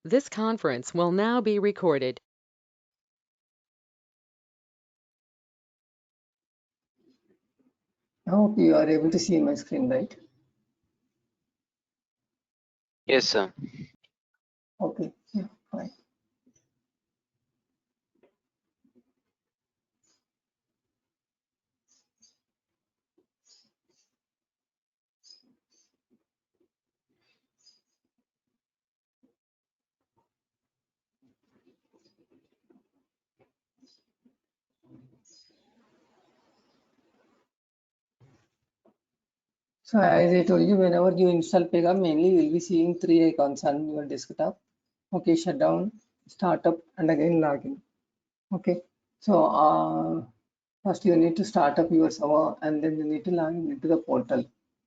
This conference will now be recorded. I hope you are able to see my screen, right? Yes, sir. Okay, yeah, fine. So as I told you, whenever you install Pega, mainly you will be seeing three icons on your desktop. Okay, shutdown, startup, and again login. Okay, so first you need to start up your server and then you need to log into the portal.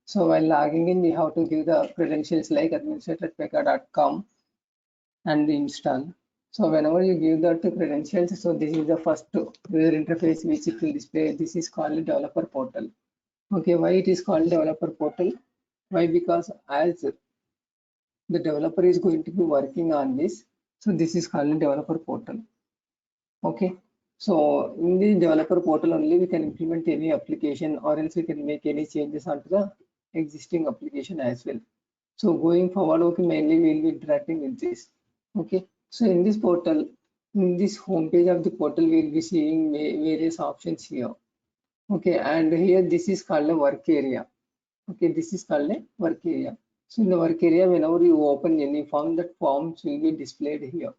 So while logging in, you have to give the credentials like administrator@pega.com and install. So whenever you give that credentials, so this is the first user interface which it will display. This is called developer portal. Okay, why it is called developer portal? Why? Because as the developer is going to be working on this, so this is called developer portal. Okay, so in the developer portal only we can implement any application or else we can make any changes onto the existing application as well. So going forward, okay, mainly we will be interacting with this. Okay, so in this portal, in this home page of the portal, we will be seeing various options here. Okay, and here this is called a work area. Okay, this is called a work area. So in the work area, whenever you open any form, that forms will be displayed here.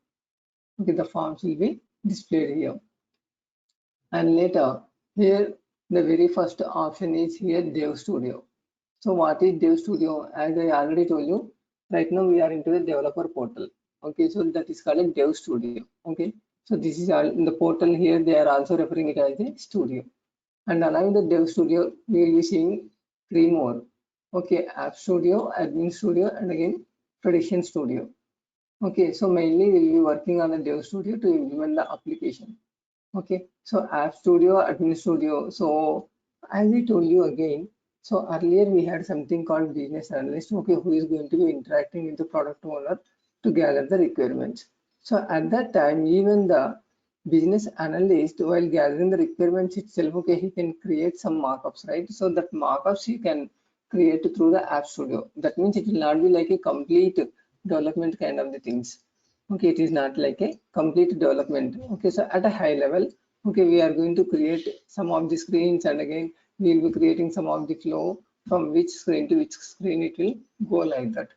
Okay, the forms will be displayed here. And later, here the very first option is here Dev Studio. So what is Dev Studio? As I already told you, right now we are into the developer portal. Okay, so that is called a Dev Studio. Okay, so this is all in the portal here. They are also referring it as a studio. And along the Dev Studio, we will be seeing three more. Okay, App Studio, Admin Studio, and again Prediction Studio. Okay, so mainly we will be working on the Dev Studio to implement the application. Okay, so App Studio, Admin Studio. So as I told you again, so earlier we had something called business analyst, okay, who is going to be interacting with the product owner to gather the requirements. So at that time, even the business analyst, while gathering the requirements itself, okay, he can create some markups, right? So that markups he can create through the App Studio. That means it will not be like a complete development kind of the things. Okay, it is not like a complete development. Okay, so at a high level, okay, we are going to create some of the screens, and again we will be creating some of the flow from which screen to which screen it will go, like that.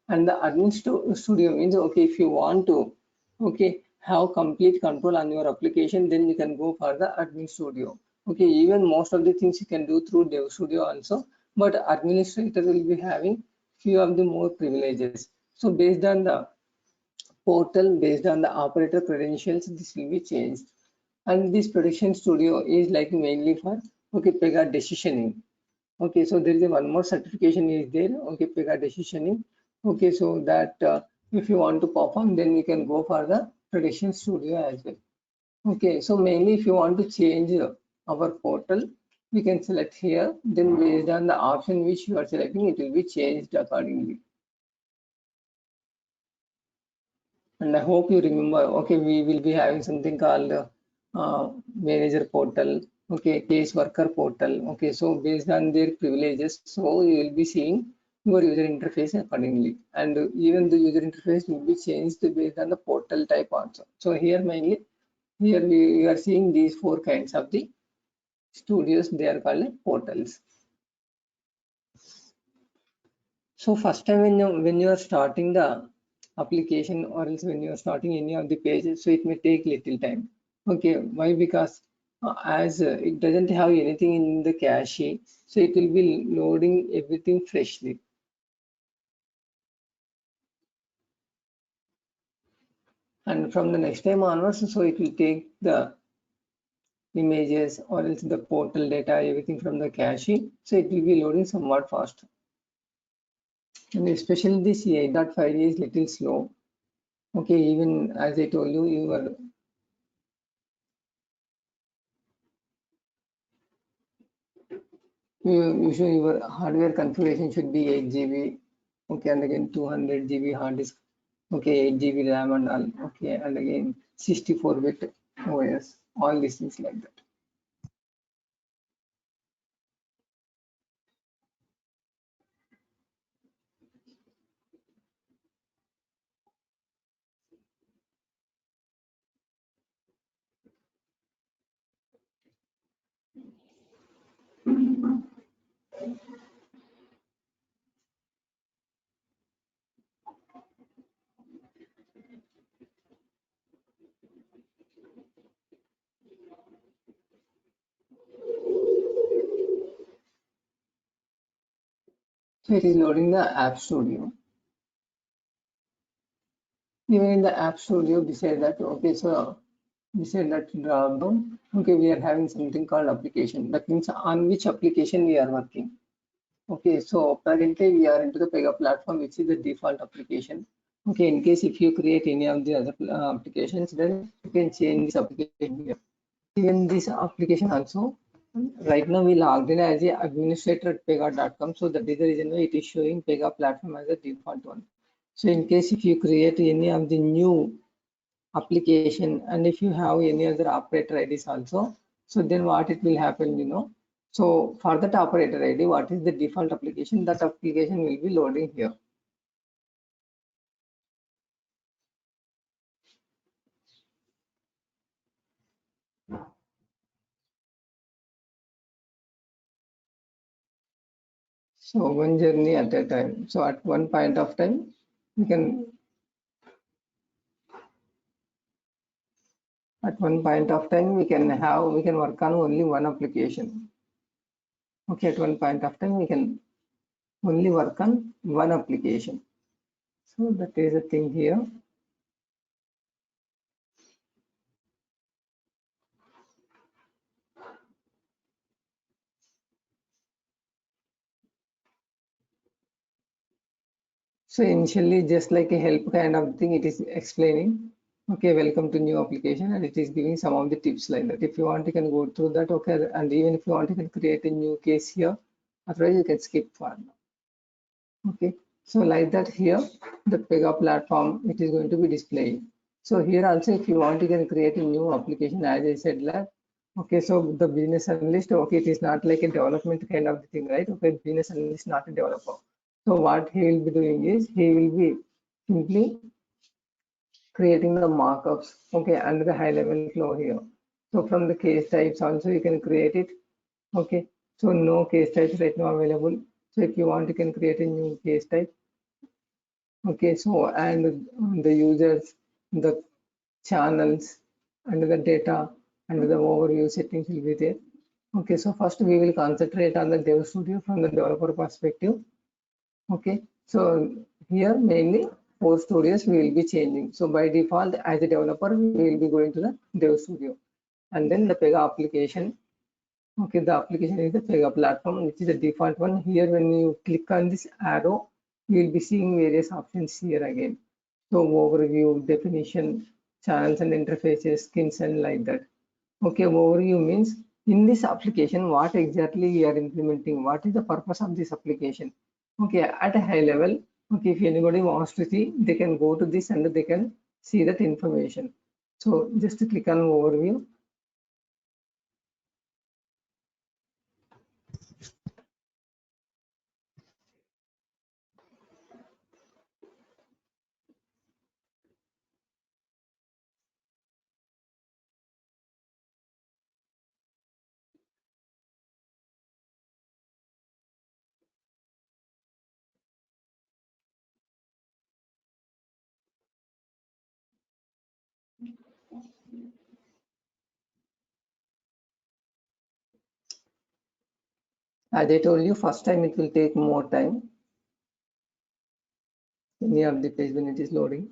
And the admin studio means, okay, if you want to, okay, have complete control on your application, then you can go for the admin studio. Okay, even most of the things you can do through Dev Studio also, but administrator will be having few of the more privileges. So based on the portal, based on the operator credentials, this will be changed. And this prediction studio is like mainly for, okay, Pega decisioning. Okay, so there is a one more certification is there. Okay, Pega decisioning. Okay, so that if you want to perform, then you can go for the prediction studio as well. Okay, so mainly if you want to change our portal, we can select here. Then based on the option which you are selecting, it will be changed accordingly. And I hope you remember, okay, we will be having something called manager portal, okay, case worker portal. Okay, so based on their privileges, so you will be seeing your user interface accordingly. And even the user interface will be changed based on the portal type also. So here mainly, here we are seeing these four kinds of the studios, they are called portals. So first time when you are starting the application, or else when you are starting any of the pages, so it may take little time. Okay, why? Because as it doesn't have anything in the cache, so it will be loading everything freshly. And from the next time onwards, so it will take the images or else the portal data, everything from the cache, so it will be loading somewhat fast. And especially this 8.5 is little slow. Okay, even as I told you, usually your hardware configuration should be 8 GB. Okay, and again 200 GB hard disk. okay, 8 GB RAM and all, okay, and again 64-bit OS, all these things like that. So it is loading the App Studio. Even in the App Studio, beside that, okay, so beside that drop down, okay, we are having something called application. That means on which application we are working. Okay, so presently we are into the Pega platform, which is the default application. Okay, in case if you create any of the other applications, then you can change this application here. Even this application also, right now we logged in as a administrator at pega.com. So that is the reason why it is showing Pega platform as a default one. So in case if you create any of the new application and if you have any other operator IDs also, so then what it will happen, you know. So for that operator ID, what is the default application? That application will be loading here. So one journey at a time. So at one point of time, we can we can work on only one application. Okay, at one point of time we can only work on one application. So that is the thing here. So initially just like a help kind of thing, it is explaining, okay, welcome to new application, and it is giving some of the tips like that. If you want, you can go through that, okay, and even if you want, you can create a new case here. Otherwise, you can skip for now. Okay, so like that here, the Pega platform, it is going to be displayed. So here also, if you want, you can create a new application, as I said, like, okay, so the business analyst, okay, it is not like a development kind of thing, right? Okay, business analyst, not a developer. So what he will be doing is he will be simply creating the markups, okay, under the high level flow here. So from the case types also you can create it, okay. So no case types right now available. So if you want, you can create a new case type, okay. So and the users, the channels, and the data, and the overview settings will be there. Okay, so first we will concentrate on the Dev Studio from the developer perspective. Okay, so here mainly 4 studios we will be changing. So by default, as a developer, we will be going to the Dev Studio, and then the Pega application. Okay, the application is the Pega platform, which is the default one. Here, when you click on this arrow, you will be seeing various options here again. So overview, definition, channels and interfaces, skins, and like that. Okay, overview means in this application, what exactly we are implementing, what is the purpose of this application. Okay, at a high level, okay, if anybody wants to see, they can go to this and they can see that information. So just to click on overview. As I told you, first time it will take more time. Any of the page when it is loading.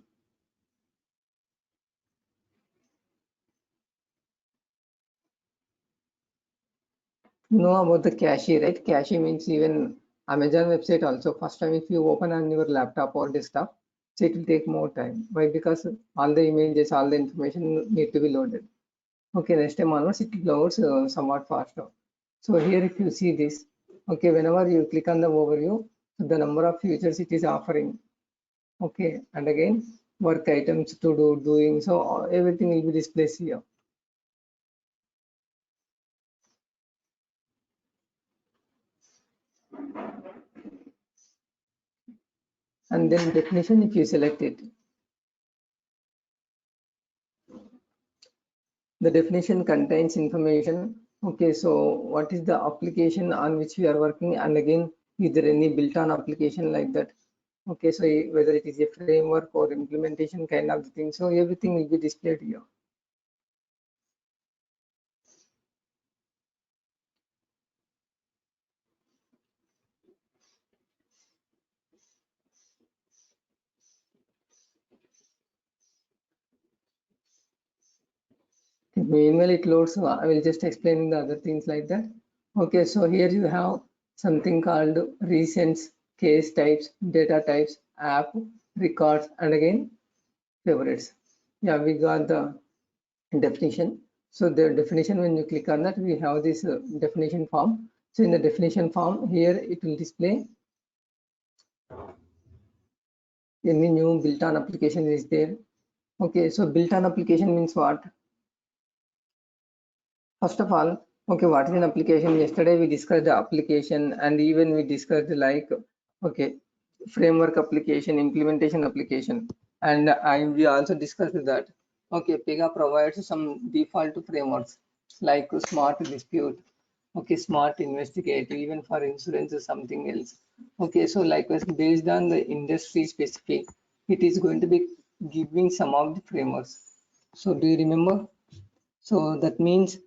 You know about the cache, right? Cache means even Amazon website also. First time if you open on your laptop or desktop, so it will take more time. Why? Because all the images, all the information need to be loaded. Okay, next time onwards it loads somewhat faster. So here if you see this, okay, whenever you click on the overview, the number of features it is offering. Okay, and again work items to do, doing. So everything will be displayed here. And then definition, if you select it, the definition contains information. Okay, so what is the application on which we are working, and again, is there any built-on application like that? Okay, so whether it is a framework or implementation kind of thing, so everything will be displayed here. Meanwhile, it loads, so I will just explain the other things like that. Okay, so here you have something called recents, case types, data types, app, records, and again favorites. Yeah, we got the definition. So the definition, when you click on that, we have this definition form. So in the definition form here, it will display any new built-on application is there. Okay, so built-on application means what? First of all, okay, what is an application? Yesterday we discussed the application, and even we discussed like, okay, framework application, implementation application, and we also discussed that, okay, Pega provides some default frameworks like Smart Dispute, okay, Smart Investigate, even for insurance or something else. Okay, so likewise, based on the industry specific, it is going to be giving some of the frameworks. So do you remember? So that means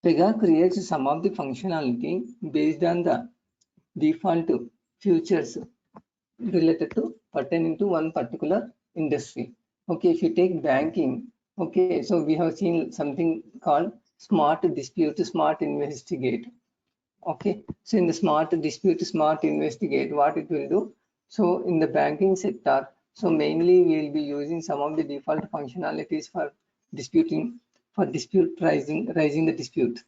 Pega creates some of the functionality based on the default features related to pertaining to one particular industry. Okay, if you take banking, okay, so we have seen something called Smart Dispute, Smart Investigate. Okay, so in the Smart Dispute, Smart Investigate, what it will do? So in the banking sector, so mainly we will be using some of the default functionalities for disputing, for dispute raising the dispute.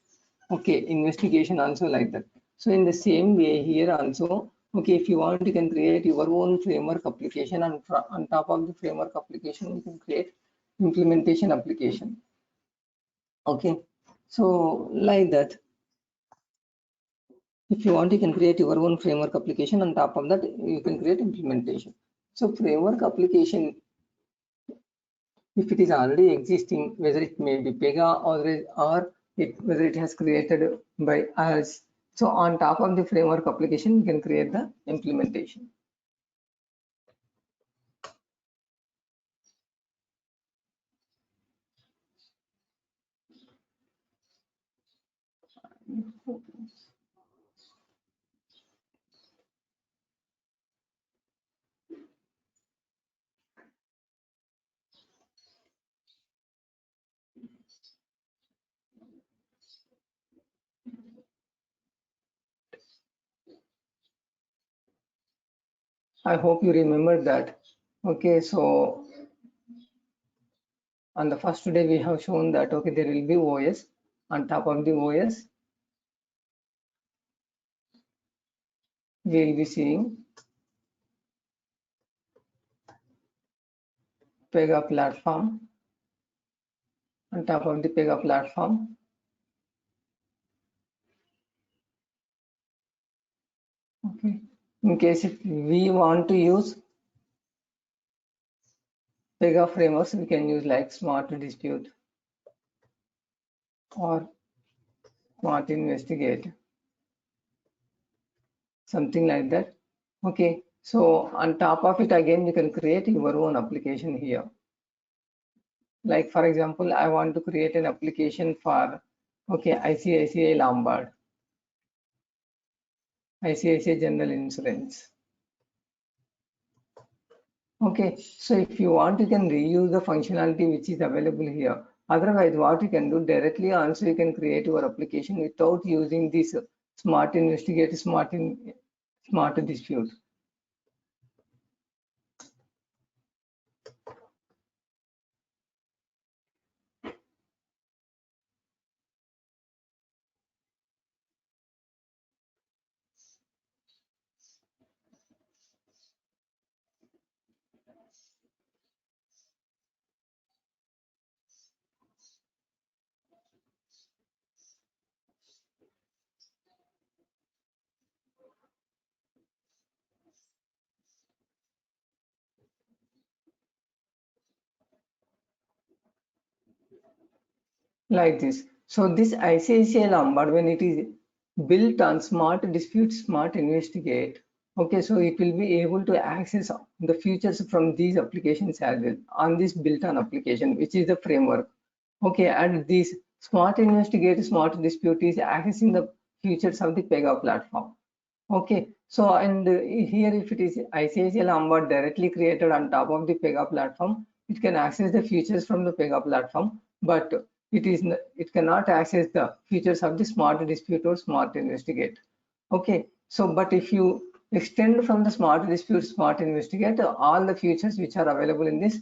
Okay, investigation also like that. So in the same way here also, okay, if you want, you can create your own framework application, and on top of the framework application, you can create implementation application. Okay, so like that. If you want, you can create your own framework application. On top of that, you can create implementation. So framework application, if it is already existing, whether it may be Pega or whether it has created by us. So on top of the framework application, you can create the implementation. I hope you remember that. Okay, so on the first day we have shown that, okay, there will be OS. On top of the OS, we will be seeing Pega platform. On top of the Pega platform, okay, in case if we want to use Pega frameworks, we can use like Smart Dispute or Smart Investigate, something like that. Okay, so on top of it, again, you can create your own application here. Like for example, I want to create an application for, okay, ICICI Lombard, ICICI General Insurance. Okay, so if you want, you can reuse the functionality which is available here. Otherwise, what you can do directly also, you can create your application without using this Smart Investigate, Smart Dispute. like this. So this ICICI Lombard, when it is built on Smart Dispute, Smart Investigate, okay, so it will be able to access the features from these applications as well on this built-on application, which is the framework. Okay, and this Smart Investigate, Smart Dispute is accessing the features of the Pega platform. Okay, so and here if it is ICICI Lombard directly created on top of the Pega platform, it can access the features from the Pega platform, but it cannot access the features of the Smart Dispute or Smart Investigate. Okay, so but if you extend from the Smart Dispute, Smart Investigate, all the features which are available in this,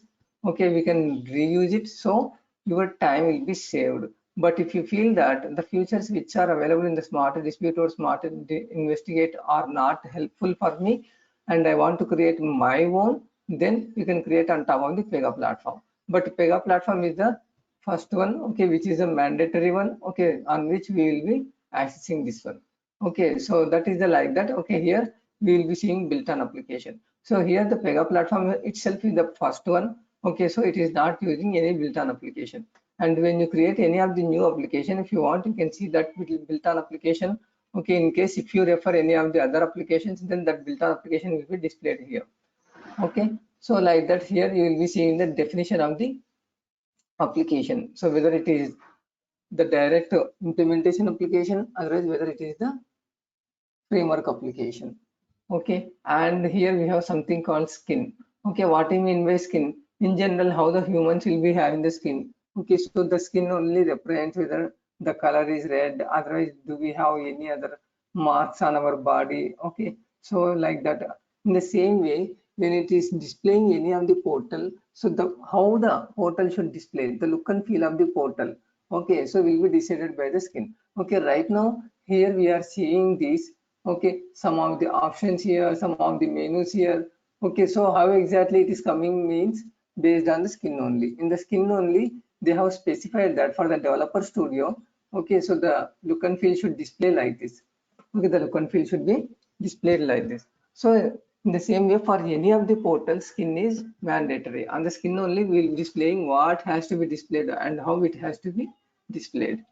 okay, we can reuse it, so your time will be saved. But if you feel that the features which are available in the Smart Dispute or Smart Investigate are not helpful for me, and I want to create my own, then you can create on top of the Pega platform. But Pega platform is the first one, okay, which is a mandatory one, okay, on which we will be accessing this one. Okay, so that is the like that. Okay, here we will be seeing built-on application. So here the Pega platform itself is the first one. Okay, so it is not using any built-on application. And when you create any of the new application, if you want, you can see that built-on application. Okay, in case if you refer any of the other applications, then that built-on application will be displayed here. Okay, so like that here you will be seeing the definition of the application. So whether it is the direct implementation application, otherwise whether it is the framework application. Okay, and here we have something called skin. Okay, what I mean by skin? In general, how the humans will be having the skin. Okay, so the skin only represents whether the color is red, otherwise do we have any other marks on our body. Okay, so like that. In the same way, when it is displaying any of the portal, so the how the portal should display, the look and feel of the portal. Okay, so will be decided by the skin. Okay, right now here we are seeing this. Okay, some of the options here, some of the menus here. Okay, so how exactly it is coming means based on the skin only. In the skin only, they have specified that for the developer studio. Okay, so the look and feel should display like this. Okay, the look and feel should be displayed like this. So in the same way, for any of the portals, skin is mandatory. On the skin only, we will be displaying what has to be displayed and how it has to be displayed.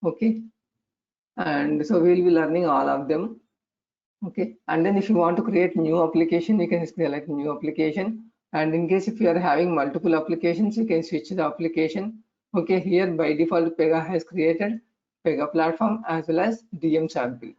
Okay, and so we will be learning all of them. Okay, and then if you want to create new application, you can select new application. And in case if you are having multiple applications, you can switch the application. Okay, here by default Pega has created Pega platform as well as DM sample.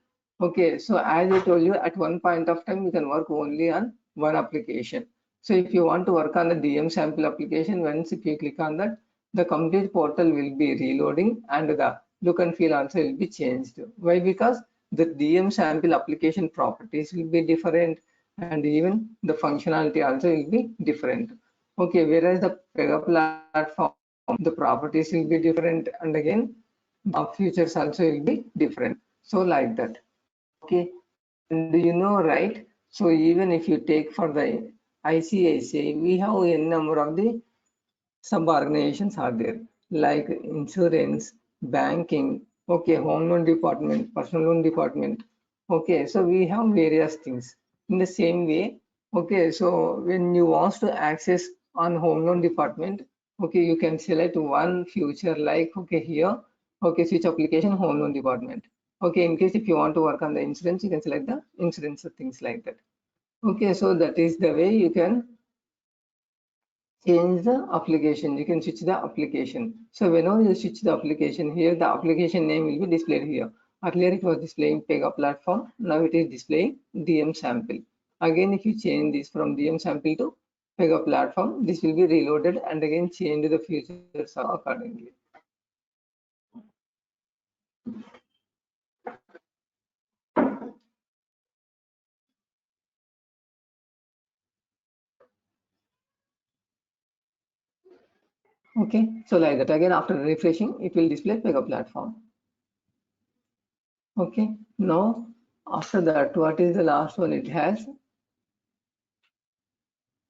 Okay, so as I told you, at one point of time you can work only on one application. So if you want to work on the DM sample application, once if you click on that, the complete portal will be reloading and the look and feel also will be changed. Why? Because the DM sample application properties will be different and even the functionality also will be different. Okay, whereas the Pega platform, the properties will be different and again the features also will be different. So like that. Okay, and you know, right? So even if you take for the ICICI, we have a number of the sub organizations are there like insurance, banking, okay, home loan department, personal loan department. Okay, so we have various things. In the same way, okay, so when you want to access on home loan department, okay, you can select one feature like okay here, okay, switch application home loan department. Okay, in case if you want to work on the insurance, you can select the insurance things like that. Okay, so that is the way you can change the application. You can switch the application. So whenever you switch the application, here the application name will be displayed here. Earlier it was displaying Pega platform, now it is displaying DM sample. Again, if you change this from DM sample to Pega platform, this will be reloaded and again change the features accordingly. Okay, so like that again after refreshing, it will display Pega platform. Okay, now after that, what is the last one it has?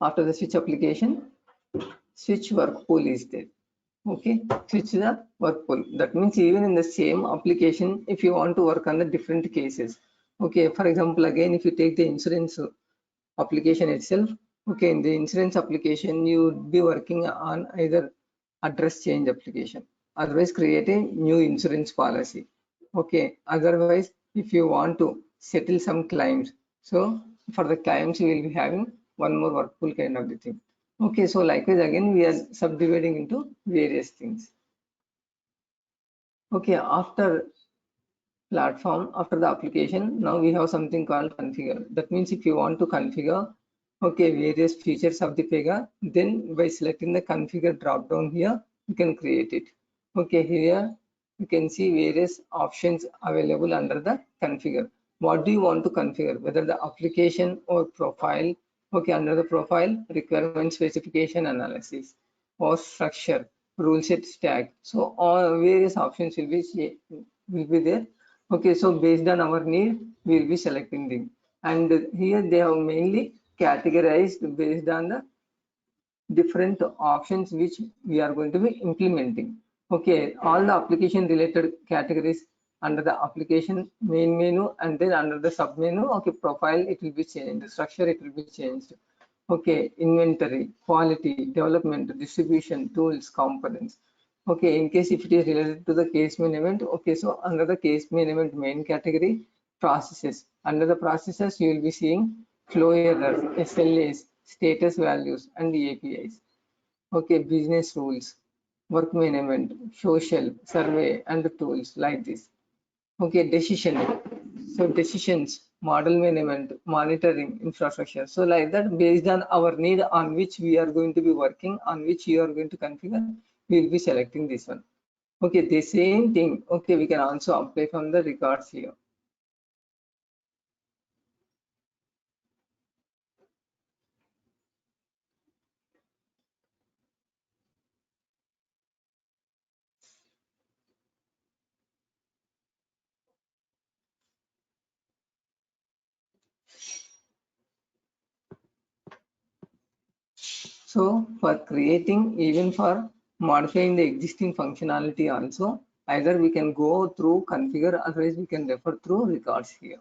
After the switch application, switch work pool is there. Okay, switch the work pool. That means even in the same application, if you want to work on the different cases. Okay, for example, again, if you take the insurance application itself, okay, in the insurance application, you would be working on either address change application. otherwise create a new insurance policy. Okay, otherwise if you want to settle some claims, so for the claims you will be having one more workful kind of the thing. Okay, so likewise again we are subdividing into various things. Okay, after platform, after the application, now we have something called configure. That means if you want to configure, okay, various features of the Pega, then by selecting the configure drop down here, you can create it. Okay, here you can see various options available under the configure. What do you want to configure? Whether the application or profile. Okay, under the profile, requirement specification analysis or structure, rule set stack. So all various options will be there. Okay, so based on our need, we will be selecting them. And here they have mainly categorized based on the different options which we are going to be implementing. Okay, all the application related categories under the application main menu, and then under the sub menu, okay, profile it will be changed, structure it will be changed. Okay, inventory, quality, development, distribution, tools, components. Okay, in case if it is related to the case management, okay, so under the case management main category, processes. Under the processes, you will be seeing flow errors, SLAs, status values, and the APIs. Okay, business rules, work management, social, survey, and the tools like this. Okay, decision. So decisions, model management, monitoring, infrastructure. So like that, based on our need on which we are going to be working, on which you are going to configure, we will be selecting this one. Okay, the same thing. Okay, we can also apply from the records here. So for creating, even for modifying the existing functionality also, either we can go through configure, otherwise we can refer through records here.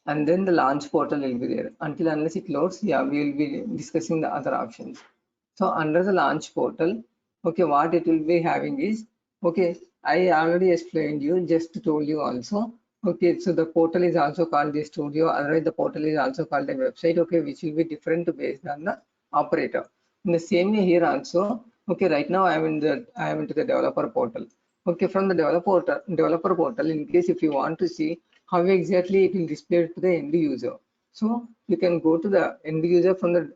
And then the launch portal will be there. Until unless it loads, yeah, we will be discussing the other options. So under the launch portal, okay, what it will be having is, okay, I already explained you, just told you also. Okay, so the portal is also called the studio, otherwise the portal is also called a website, okay, which will be different based on the operator. In the same way here also, okay, right now I am into the developer portal. Okay, from the developer portal, in case if you want to see how exactly it will display to the end user. So you can go to the end user from the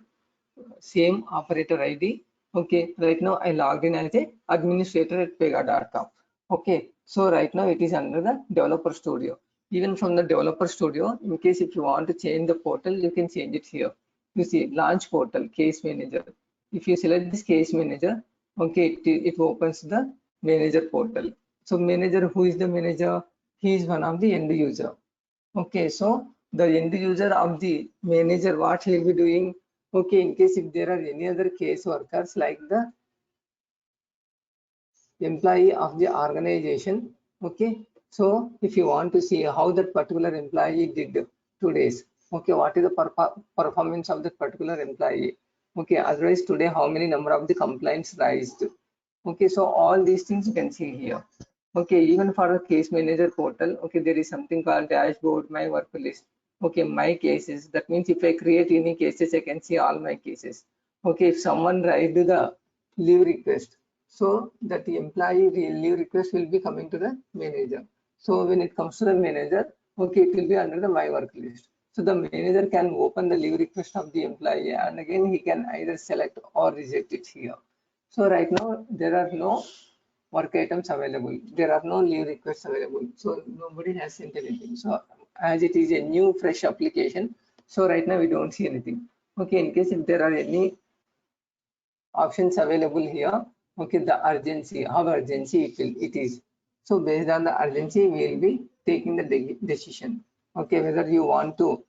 same operator ID. Okay, right now I logged in as a administrator at pega.com. Okay, so right now it is under the developer studio. Even from the developer studio, in case if you want to change the portal, you can change it here. You see launch portal, case manager. If you select this case manager, okay, it opens the manager portal. So manager, who is the manager? He is one of the end user. Okay, so the end user of the manager, what he will be doing? Okay, in case if there are any other case workers like the employee of the organization, okay, so if you want to see how that particular employee did 2 days, okay, what is the performance of that particular employee? Okay, otherwise today how many number of the complaints raised? Okay, so all these things you can see here. Okay, even for the case manager portal, okay, there is something called dashboard, my work list. Okay, my cases. That means if I create any cases, I can see all my cases. Okay, if someone write the leave request, so that the employee leave request will be coming to the manager. So when it comes to the manager, okay, it will be under the my work list. So the manager can open the leave request of the employee, and again he can either select or reject it here. So right now there are no work items available. There are no leave requests available. So nobody has sent anything. So as it is a new fresh application, so right now we don't see anything. Okay, in case if there are any options available here, okay, the urgency, how urgency it is. So based on the urgency, we will be taking the decision. Okay, whether you want to,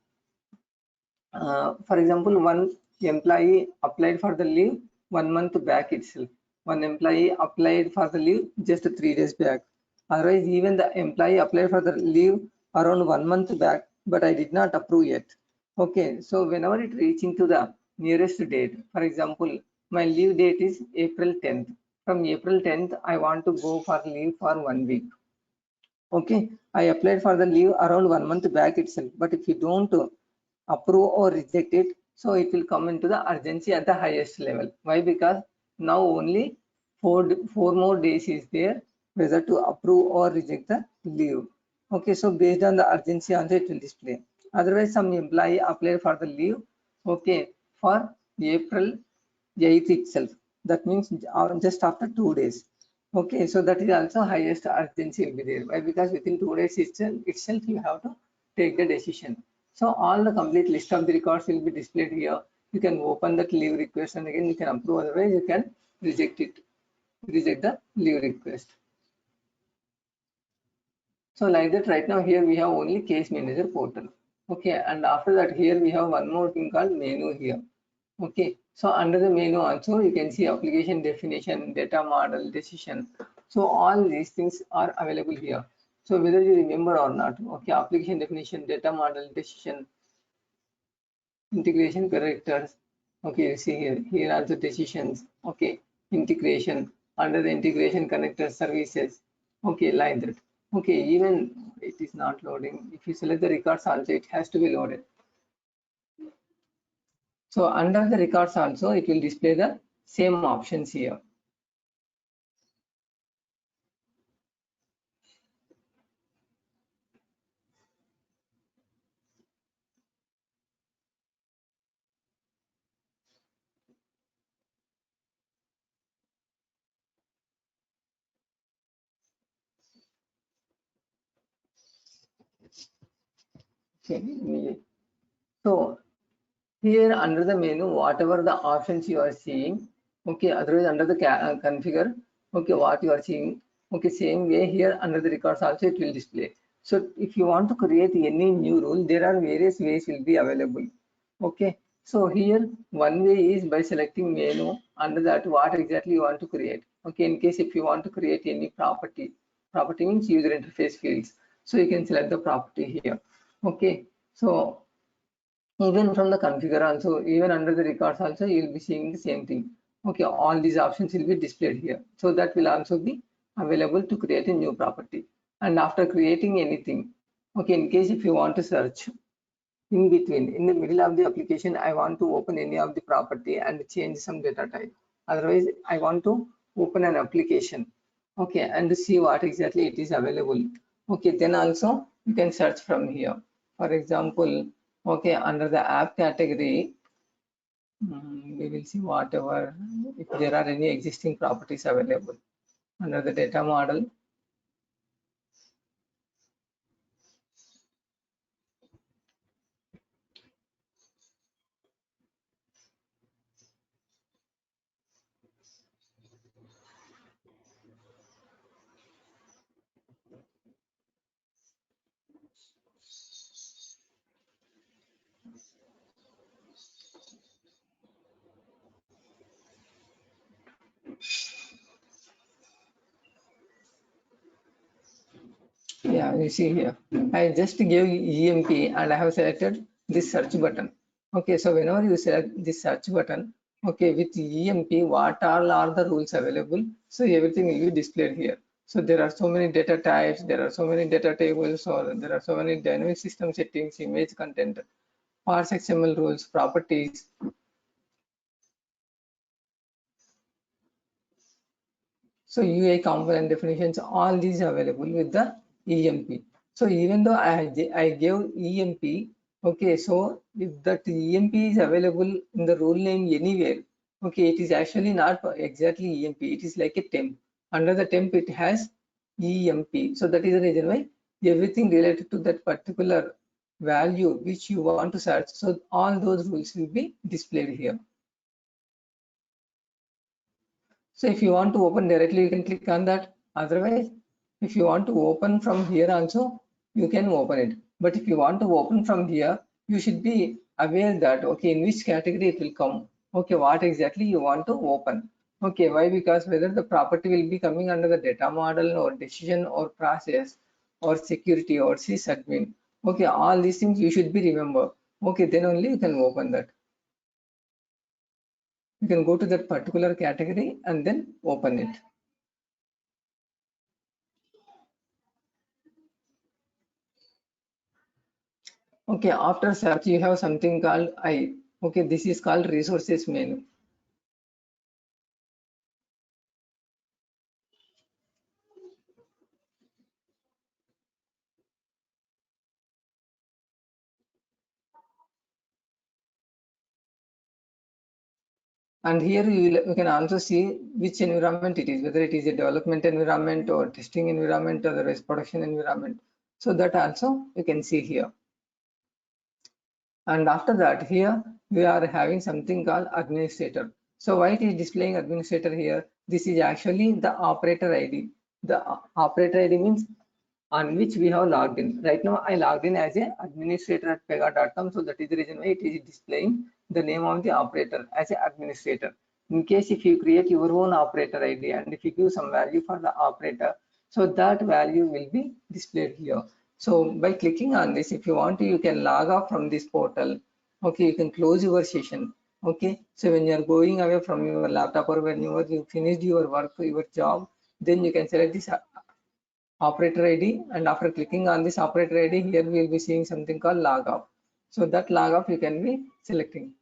for example, one employee applied for the leave 1 month back itself. One employee applied for the leave just 3 days back. Otherwise, even the employee applied for the leave around 1 month back, but I did not approve yet. Okay, so whenever it reaching to the nearest date, for example, my leave date is April 10th. From April 10th, I want to go for leave for 1 week. Okay, I applied for the leave around 1 month back itself, but if you don't approve or reject it, so it will come into the urgency at the highest level. Why? Because now only four more days is there whether to approve or reject the leave. Okay, so based on the urgency also it will display. Otherwise, some employee applied for the leave, okay, for April 8th itself. That means just after 2 days. Okay, so that is also highest urgency will be there. Why? Because within 2 days itself you have to take the decision. So all the complete list of the records will be displayed here. You can open that leave request and again you can approve, otherwise you can reject it, reject the leave request. So like that, right now here we have only case manager portal. Okay, and after that here we have one more thing called menu here. Okay, so under the menu also you can see application definition, data model, decision. So all these things are available here. So whether you remember or not, okay, application definition, data model, decision, integration characters. Okay, you see here are the decisions. Okay, integration, under the integration connector services. Okay, like that. Okay, even it is not loading. If you select the records also, it has to be loaded. So under the records also, it will display the same options here. Okay, so here under the menu, whatever the options you are seeing, okay, otherwise under the configure, okay, what you are seeing, okay, same way here under the records also it will display. So if you want to create any new rule, there are various ways will be available. Okay, so here one way is by selecting menu. Under that, what exactly you want to create. Okay, in case if you want to create any property means user interface fields. So you can select the property here. Okay, so even from the configure also, even under the records also, you will be seeing the same thing. Okay, all these options will be displayed here. So that will also be available to create a new property. And after creating anything, okay, in case if you want to search in between, in the middle of the application, I want to open any of the property and change some data type. Otherwise, I want to open an application, okay, and see what exactly it is available. Okay, then also you can search from here. For example, okay, under the app category, we will see whatever, if there are any existing properties available. Under the data model, yeah, you see here, I just gave EMP and I have selected this search button. Okay, so whenever you select this search button, okay, with EMP, what all are the rules available? So everything will be displayed here. So there are so many data types, there are so many data tables, or there are so many dynamic system settings, image content, parse XML rules, properties. So UI component definitions, all these are available with the EMP. So even though I gave EMP, okay, so if that EMP is available in the role name anywhere, okay, it is actually not exactly EMP, it is like a temp. Under the temp, it has EMP. So that is the reason why everything related to that particular value which you want to search. So all those rules will be displayed here. So if you want to open directly, you can click on that. Otherwise, if you want to open from here also, you can open it. But if you want to open from here, you should be aware that, okay, in which category it will come. Okay, what exactly you want to open. Okay, why? Because whether the property will be coming under the data model or decision or process or security or sysadmin. Okay, all these things you should be remember. okay, then only you can open that. You can go to that particular category and then open it. Okay, after search, you have something called I. Okay, this is called resources menu. And here you can also see which environment it is, whether it is a development environment or testing environment or the rest production environment. So that also you can see here. And after that, here we are having something called administrator. So why it is displaying administrator here? This is actually the operator ID. The operator ID means on which we have logged in. Right now, I logged in as an administrator at pega.com. So that is the reason why it is displaying the name of the operator as an administrator. In case if you create your own operator ID and if you give some value for the operator, so that value will be displayed here. So by clicking on this, if you want to, you can log off from this portal. Okay, you can close your session. Okay, so when you are going away from your laptop or when you finished your work, your job, then you can select this operator ID, and after clicking on this operator ID, here we will be seeing something called log off. So that log off you can be selecting.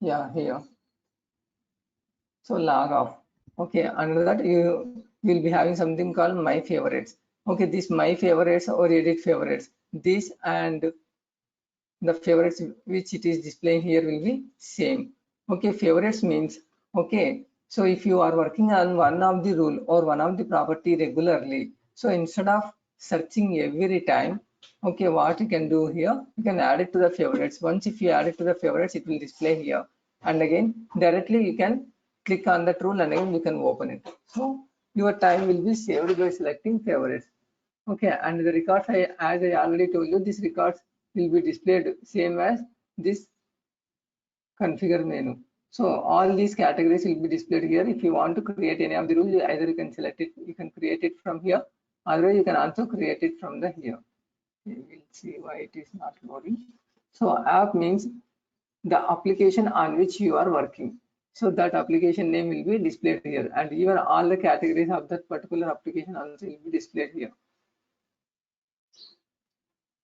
Yeah, here. So log off. Okay, under that you will be having something called my favorites. Okay, this my favorites or edit favorites. This and the favorites which it is displaying here will be same. Okay, favorites means, okay, so if you are working on one of the rule or one of the property regularly, so instead of searching every time, okay, what you can do here, you can add it to the favorites. Once if you add it to the favorites, it will display here, and again directly you can click on that rule and again you can open it. So your time will be saved by selecting favorites. Okay, and the records, as I already told you, these records will be displayed same as this configure menu. So all these categories will be displayed here. If you want to create any of the rules, either you can select it, you can create it from here, otherwise you can also create it from the here. We will see why it is not loading. So app means the application on which you are working. So that application name will be displayed here, and even all the categories of that particular application also will be displayed here.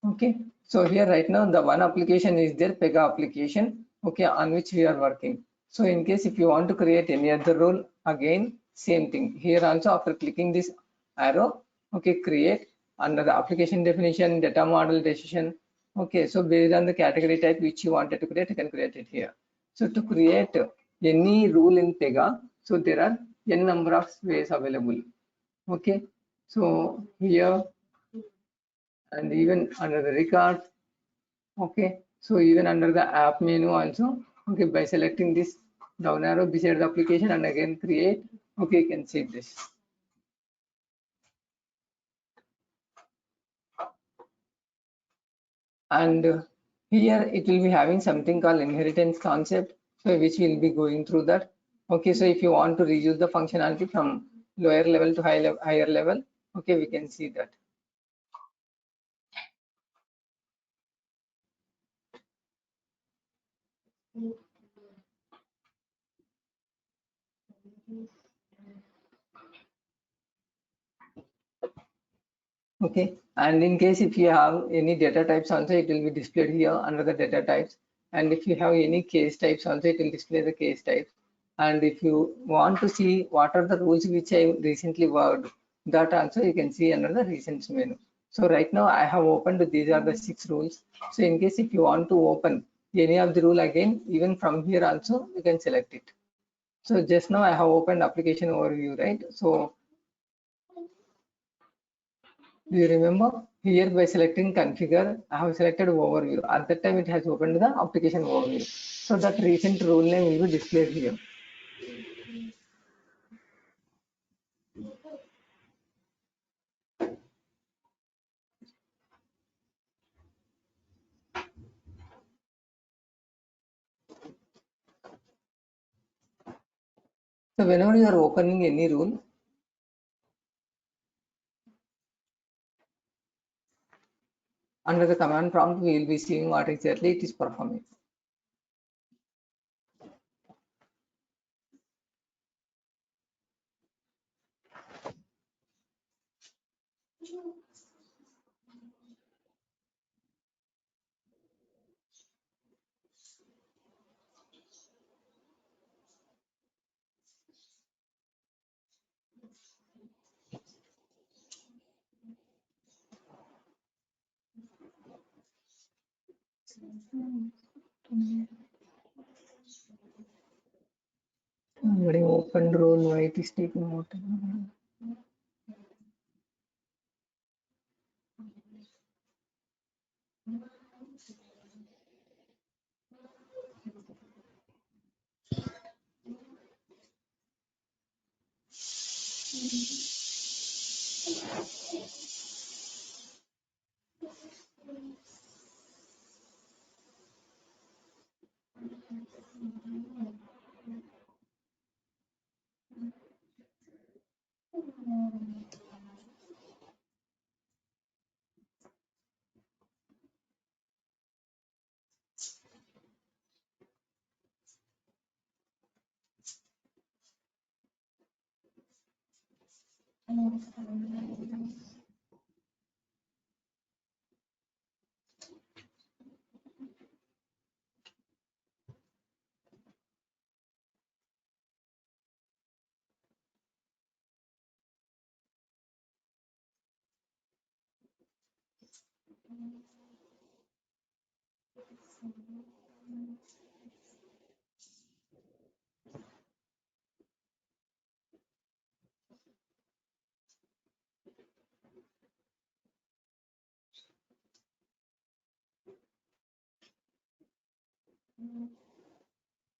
Okay, so here right now the one application is there, Pega application, okay, on which we are working. So in case if you want to create any other role, again same thing here also. After clicking this arrow, okay, create under the application definition, data model decision. Okay, so based on the category type which you wanted to create, you can create it here. So to create any rule in Pega, so there are n number of ways available. Okay, so here and even under the record, okay, so even under the app menu also, okay, by selecting this down arrow beside the application and again create, okay, you can see this. And here it will be having something called inheritance concept, so which will be going through that. Okay, so if you want to reuse the functionality from lower level to higher level, okay, we can see that. Okay, and in case if you have any data types also, it will be displayed here under the data types. And if you have any case types also, it will display the case types. And if you want to see what are the rules which I recently worked, that also you can see under the recent menu. So right now I have opened, these are the 6 rules. So in case if you want to open any of the rule again, even from here also you can select it. So just now I have opened application overview, right? So do you remember? Here by selecting configure, I have selected overview. At that time it has opened the application overview. So that recent rule name will be displayed here. So whenever you are opening any rule, under the command prompt, we will be seeing what exactly it is performing. Already open rule, why it is taking more time?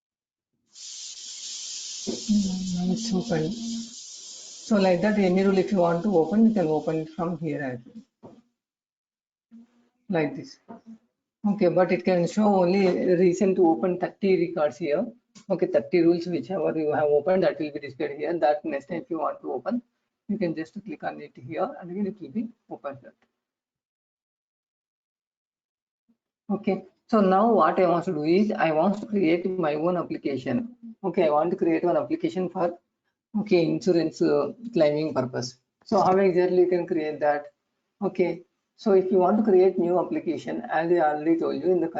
Now it's open. So like that, any rule if you want to open, you can open it from here as well, like this. Okay, but it can show only recent open 30 records here. Okay, 30 rules, whichever you have opened, that will be displayed here. That next time if you want to open, you can just click on it here and again it will be open here. Okay, so now what I want to do is I want to create my own application. Okay, I want to create one application for insurance claiming purpose. So how exactly you can create that? Okay, so if you want to create new application, as I already told you in the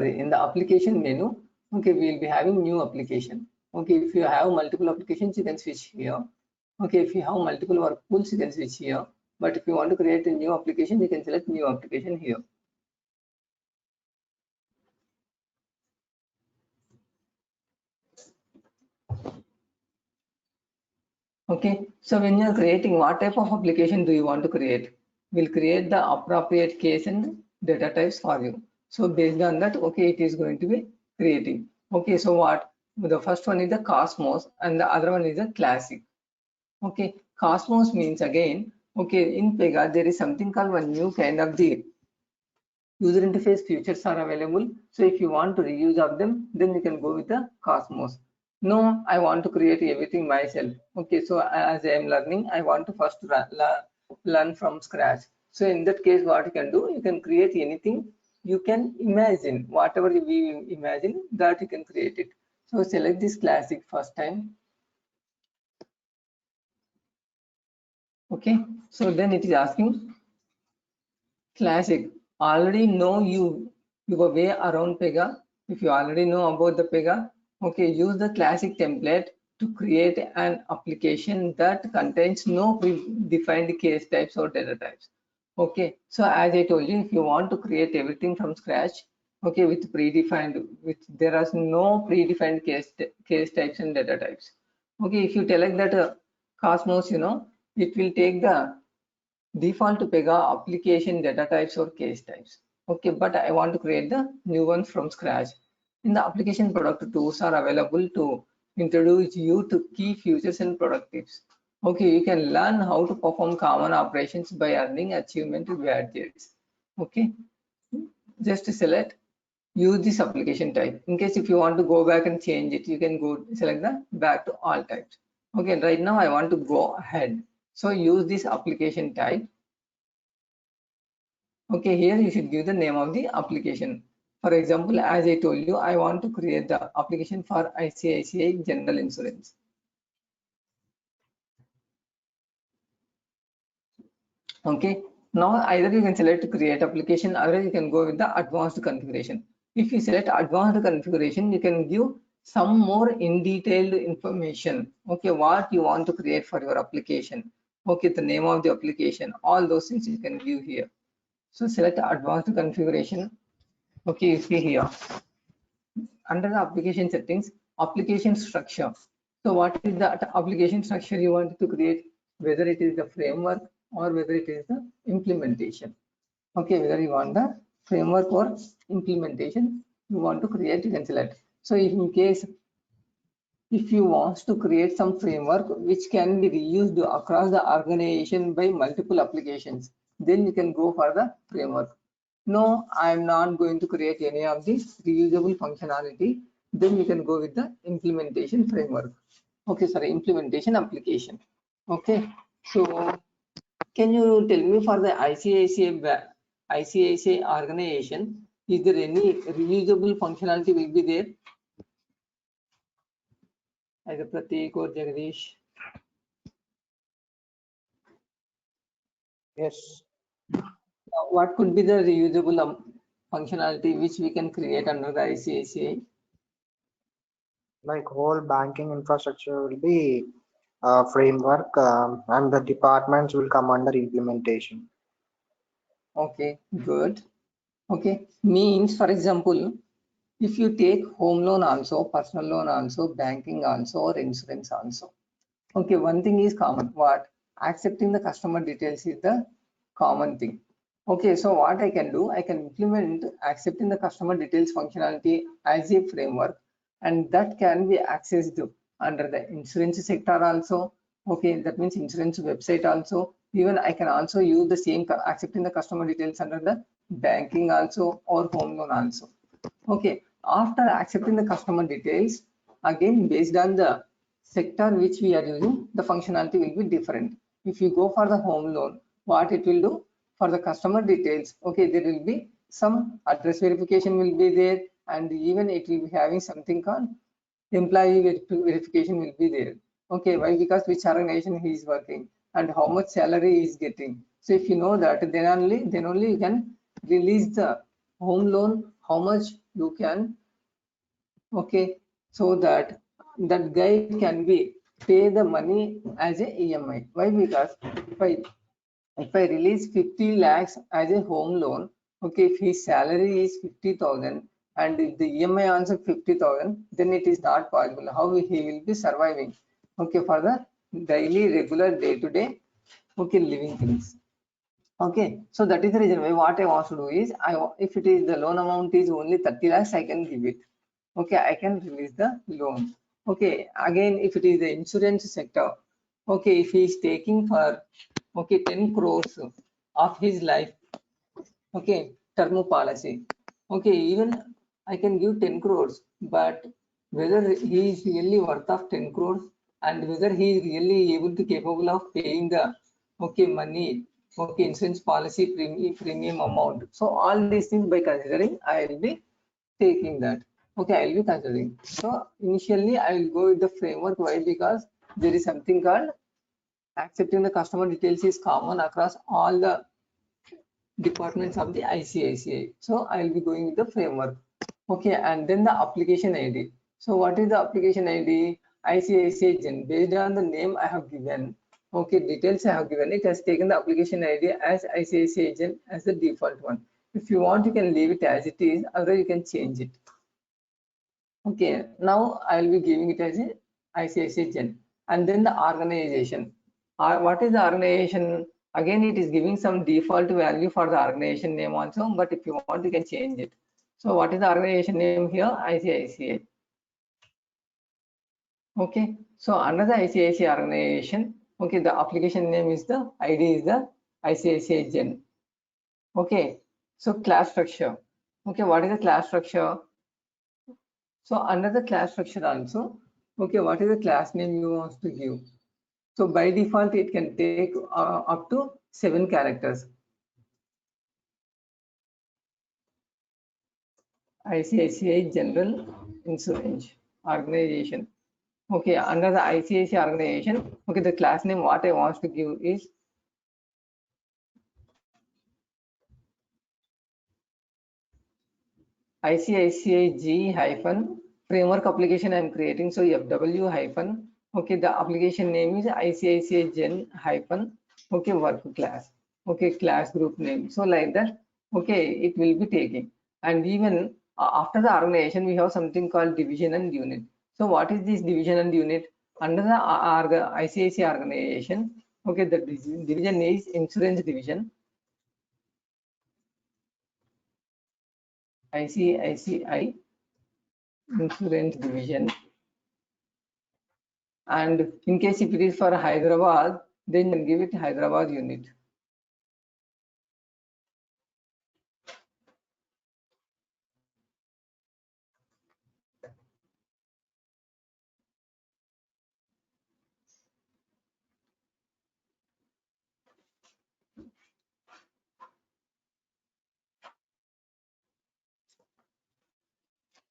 in the application menu, okay, we will be having new application. Okay, if you have multiple applications, you can switch here. Okay, if you have multiple work pools, you can switch here. But if you want to create a new application, you can select new application here. Okay, so when you're creating, what type of application do you want to create? We'll create the appropriate case and data types for you. So based on that, okay, it is going to be creating. Okay, so what? The first one is the Cosmos and the other one is the Classic. Okay, Cosmos means again, okay, in Pega, there is something called one new kind of the user interface features are available. So if you want to reuse of them, then you can go with the Cosmos. No, I want to create everything myself. Okay, so as I am learning, I want to first learn from scratch. So in that case, what you can do, you can create anything you can imagine. Whatever you imagine, that you can create it. So select this Classic first time. Okay, so then it is asking Classic. Already know your way around Pega. If you already know about the Pega, okay, use the Classic template to create an application that contains no predefined case types or data types. Okay, so as I told you, if you want to create everything from scratch, okay, with there are no predefined case types and data types. Okay, if you select that Cosmos, it will take the default Pega application data types or case types. Okay, but I want to create the new ones from scratch. In the application product tools are available to introduce you to key features and product tips. Okay, you can learn how to perform common operations by earning achievement badges. Okay, just select use this application type. In case if you want to go back and change it, you can go select the back to all types. Okay, right now I want to go ahead. So use this application type. Okay, here you should give the name of the application. For example, as I told you, I want to create the application for ICICI General Insurance. Okay, now either you can select to create application, or you can go with the advanced configuration. If you select advanced configuration, you can give some more in detailed information. Okay, what you want to create for your application. Okay, the name of the application, all those things you can give here. So select advanced configuration. Okay, you see here under the application settings, application structure. So what is the application structure you want to create, whether it is the framework or whether it is the implementation. Okay, whether you want the framework or implementation you want to create, you can select. So if in case if you want to create some framework which can be reused across the organization by multiple applications, then you can go for the framework. No, I'm not going to create any of this reusable functionality. Then you can go with the implementation framework. Okay, sorry, implementation application. Okay, so can you tell me for the ICICI organization, is there any reusable functionality will be there? Either Pratik or Jagdish. Yes. What could be the reusable functionality which we can create under the ICICI? Like whole banking infrastructure will be framework, and the departments will come under implementation. Okay, good. Okay, means for example, if you take home loan also, personal loan also, banking also, or insurance also. Okay, one thing is common. What? Accepting the customer details is the common thing. Okay, so what I can do, I can implement accepting the customer details functionality as a framework, and that can be accessed under the insurance sector also. Okay, that means insurance website also. Even I can also use the same accepting the customer details under the banking also or home loan also. Okay, after accepting the customer details, again based on the sector which we are using, the functionality will be different. If you go for the home loan, what it will do for the customer details, okay, there will be some address verification will be there, and even it will be having something called employee verification will be there. Okay, why? Because which organization he is working and how much salary he is getting. So if you know that, then only you can release the home loan, how much you can. Okay, so that that guy can be pay the money as a EMI. Why? Because if I release 50 lakhs as a home loan, okay, if his salary is 50,000 and if the EMI also 50,000, then it is not possible. How he will be surviving? Okay, for the daily, regular, day-to-day, okay, living things. Okay, so that is the reason why what I want to do is, if it is the loan amount is only 30 lakhs, I can give it. Okay, I can release the loan. Okay, again, if it is the insurance sector, okay, if he is taking for 10 crores of his life, okay, term policy, okay, even I can give 10 crores, but whether he is really worth of 10 crores and whether he is really able to capable of paying the money, insurance policy premium amount. So all these things by considering, I will be taking that. Okay, I will be considering. So initially I will go with the framework. Why? Because there is something called accepting the customer details is common across all the departments of the ICICI. So I will be going with the framework. Okay, and then the application ID. So what is the application ID? ICICI Gen. Based on the name I have given, okay, details I have given, it has taken the application ID as ICICI Gen as the default one. If you want, you can leave it as it is, otherwise you can change it. Okay, now I will be giving it as a ICICI Gen. And then the organization. What is the organization? Again, it is giving some default value for the organization name also, but if you want, you can change it. So what is the organization name here? ICICI. Okay, so under the ICICI organization, okay, the application name is the ID is the ICICI Gen. Okay, so class structure. Okay, what is the class structure? So under the class structure also, okay, what is the class name you want to give? So by default, it can take up to 7 characters. ICICI General Insurance Organization. Okay, under the ICICI organization, okay, the class name what I want to give is ICICI G hyphen framework application I'm creating. So FW hyphen, okay, the application name is ICICI Gen hyphen, okay, work class, okay, class group name. So like that, okay, it will be taking. And even after the organization, we have something called division and unit. So what is this division and unit? Under the ICICI organization, okay, the division is insurance division. ICICI insurance division. And in case if it is for Hyderabad, then you give it Hyderabad unit.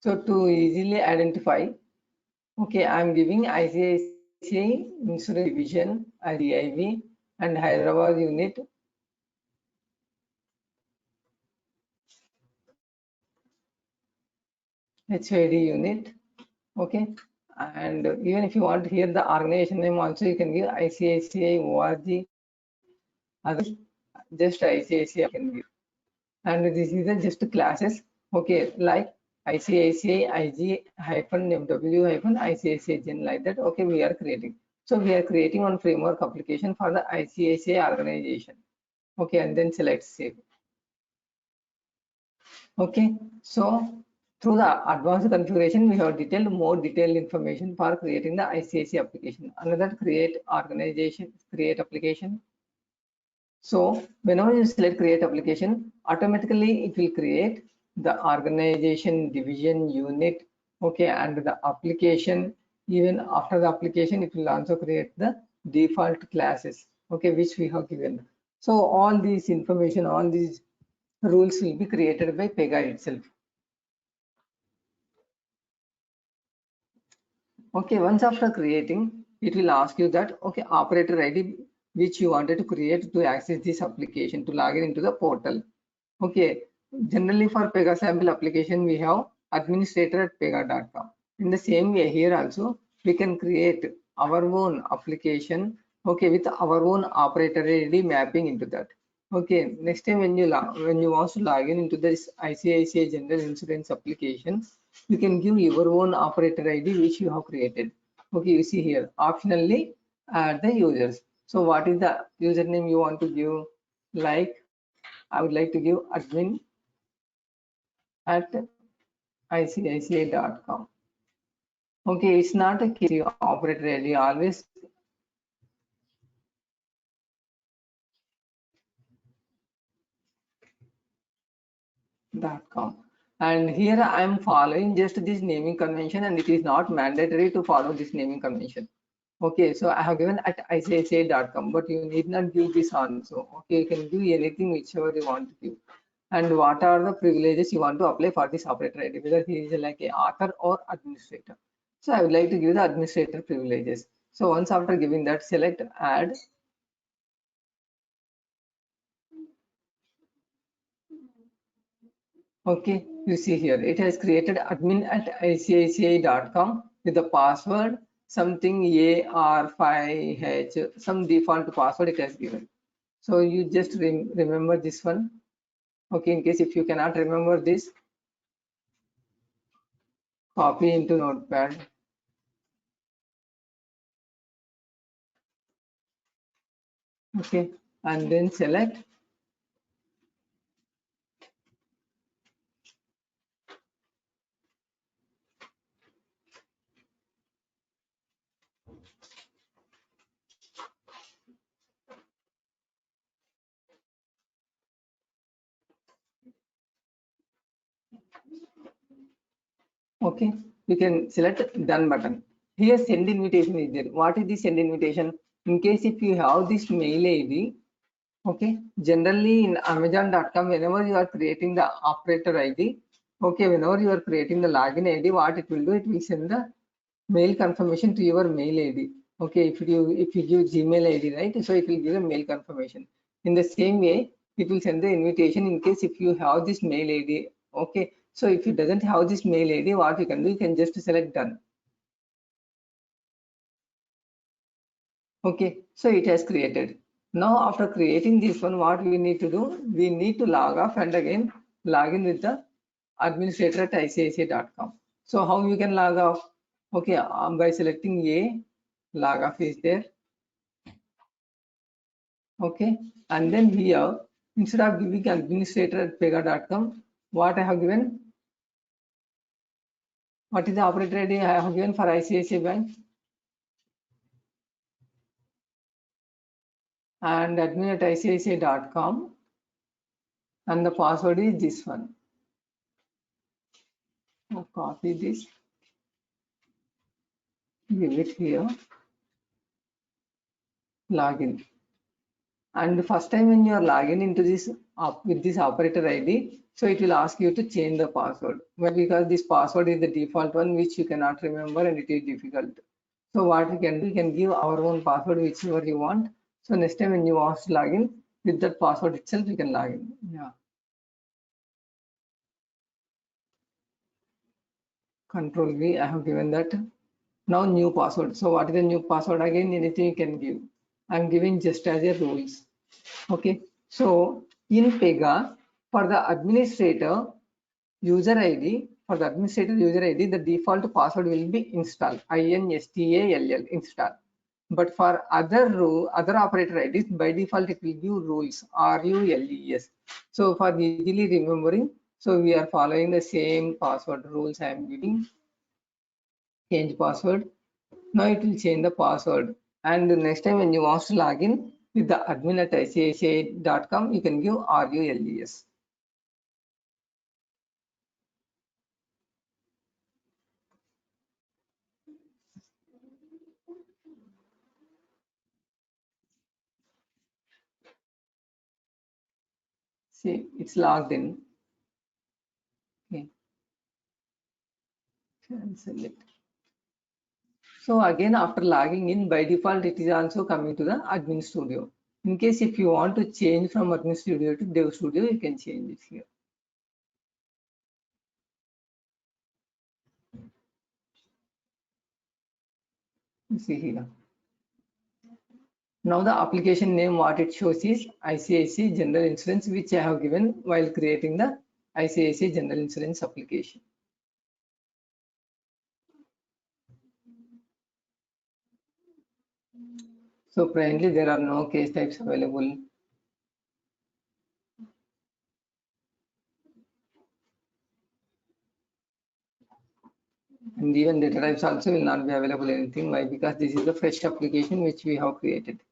So to easily identify, okay, I'm giving ICICI Insurance Division, DIV, and Hyderabad unit. HID unit, okay, and even if you want to hear the organization name also, you can give ICICI ORG, others just ICICI I can give. And this is the just classes, okay, like ICICI IG hyphen MW hyphen ICICI Gen, like that, okay, we are creating. So we are creating one framework application for the ICICI organization, okay, and then select save. Okay, so through the advanced configuration, we have more detailed information for creating the ICICI application. Another create organization, create application. So whenever you select create application, automatically it will create the organization, division, unit, okay, and the application. Even after the application, it will also create the default classes, okay, which we have given. So all these information, all these rules will be created by Pega itself. Okay, once after creating, it will ask you that, okay, operator ID which you wanted to create to access this application, to log in into the portal. Okay, generally for Pega sample application, we have administrator at pega.com. In the same way here also, we can create our own application, okay, with our own operator ID mapping into that. Okay, next time when you want to log in into this ICICI General Insurance application, you can give your own operator ID which you have created. Okay, you see here, optionally add the users. So what is the username you want to give? Like I would like to give admin at ICICI.com. Okay, it's not a case operator ID, always .com. And here I am following just this naming convention, and it is not mandatory to follow this naming convention. Okay, so I have given at ICICI.com, but you need not give this also. Okay, you can give anything whichever you want to give. And what are the privileges you want to apply for this operator ID, whether he is like a author or administrator. So I would like to give the administrator privileges. So once after giving that, select add. Okay, you see here, it has created admin at ICICI.com with the password something AR5H, some default password it has given. So you just remember this one. Okay, in case if you cannot remember this, copy into notepad. Okay, and then select. Okay, you can select done button. Here send invitation is there. What is the send invitation? In case if you have this mail ID, okay, generally in Amazon.com, whenever you are creating the operator ID, okay, whenever you are creating the login ID, what it will do, it will send the mail confirmation to your mail ID. Okay, if you give Gmail ID, right, so it will give a mail confirmation. In the same way, it will send the invitation in case if you have this mail ID. Okay, so if you doesn't have this mail ID, what you can do, you can just select done. Okay, so it has created. Now after creating this one, what we need to do, we need to log off and again log in with the administrator at icici.com. So how you can log off? Okay, by selecting A, log off is there. Okay, and then here instead of giving administrator at pega.com, what I have given, what is the operator ID I have given for ICICI Bank? And admin at icici.com, and the password is this one. So copy this, give it here, login. And the first time when you are logging into this with this operator ID, so it will ask you to change the password. Well, because this password is the default one which you cannot remember and it is difficult. So what we can do, we can give our own password whichever you want. So next time when you want to log in with that password itself, you can log in. Yeah. Control V, I have given that. Now new password. So what is the new password? Again, anything you can give. I'm giving just as a rules. Okay. So in Pega, for the administrator user ID, the default password will be install, INSTALL, install. But for other operator IDs, by default it will give rules, RULES. So for easily remembering, so we are following the same password rules I am giving. Change password. Now it will change the password. And the next time when you want to log in with the admin at icici.com, you can give RULES. See, it's logged in. Okay. Cancel it. So again, after logging in, by default, it is also coming to the admin studio. In case if you want to change from admin studio to dev studio, you can change it here. You see here. Now the application name, what it shows is ICICI General Insurance, which I have given while creating the ICICI General Insurance application. So presently there are no case types available. And even data types also will not be available anything. Why? Because this is the fresh application which we have created.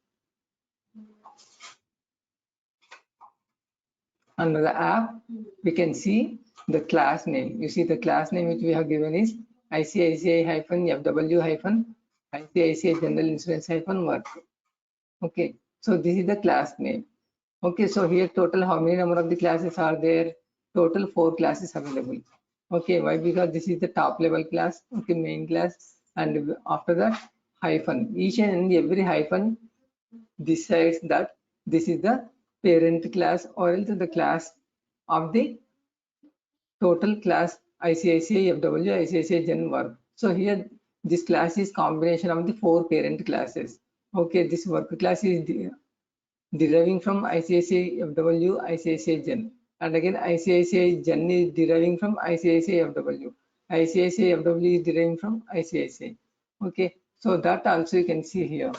Under the app, we can see the class name. You see the class name which we have given is ICICI-FW-ICICI General Insurance-work. Okay, so this is the class name. Okay, so here total how many number of the classes are there? Total 4 classes available. Okay, why? Because this is the top level class, okay, main class, and after that hyphen. Each and every hyphen decides that this is the parent class or else the class of the total class ICICI FW ICICI Gen work. So here this class is combination of the 4 parent classes. Okay, this work class is deriving from ICICI FW ICICI Gen, and again ICICI Gen is deriving from ICICI FW. ICICI FW is deriving from ICICI. Okay, so that also you can see here.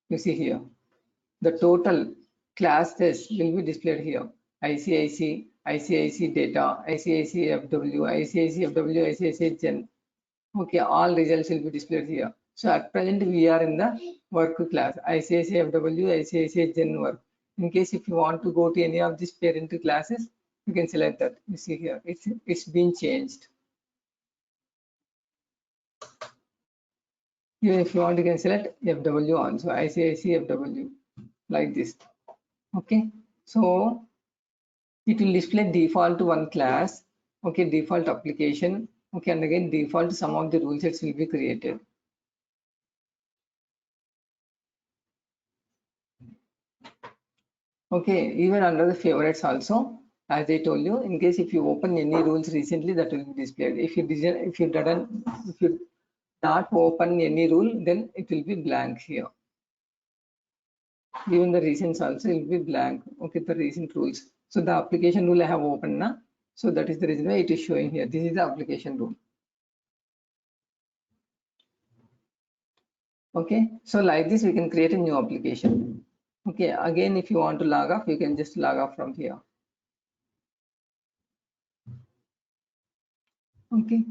You see here the total classes will be displayed here. ICICI, ICICI data, ICICI FW, ICICI FW, ICICI Gen. Okay, all results will be displayed here. So at present we are in the work class ICICI FW, ICICI Gen work. In case if you want to go to any of these parent classes, you can select that. You see here, it's been changed. Even if you want, you can select FW also, ICIC FW, like this. Okay, so it will display default one class, okay, default application, okay, and again default some of the rule sets will be created. Okay, even under the favorites also, as I told you, in case if you open any rules recently, that will be displayed. If you not open any rule, then it will be blank here. Even the recents also will be blank. Okay, the recent rules. So the application rule I have opened now. So that is the reason why it is showing here. This is the application rule. Okay, so like this we can create a new application. Okay, again if you want to log off, you can just log off from here. Okay,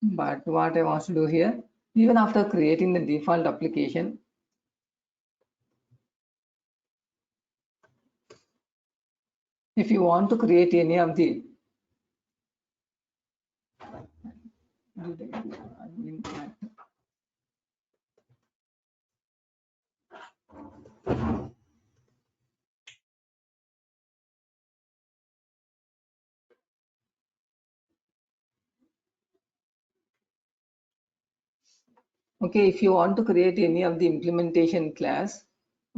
but what I want to do here, even after creating the default application, if you want to create any of the okay, if you want to create any of the implementation class,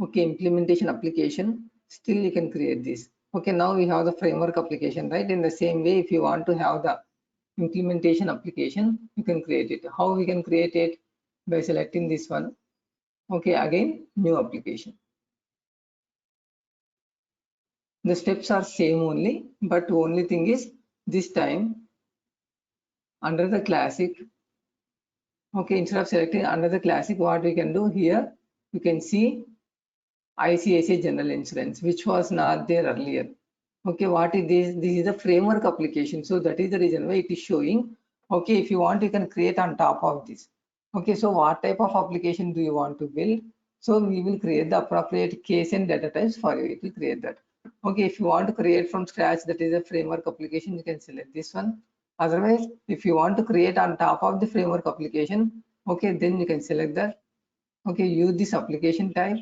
okay, implementation application, still you can create this. Okay, now we have the framework application, right? In the same way, if you want to have the implementation application, you can create it. How we can create it? By selecting this one. Okay, again, new application. The steps are same only, but only thing is this time under the classic, okay, instead of selecting under the classic, what we can do here, you can see ICICI General Insurance, which was not there earlier. Okay, what is this? This is the framework application. So that is the reason why it is showing. Okay, if you want, you can create on top of this. Okay, so what type of application do you want to build? So we will create the appropriate case and data types for you. It will create that. Okay, if you want to create from scratch, that is a framework application, you can select this one. Otherwise, if you want to create on top of the framework application, okay, then you can select that. Okay, use this application type.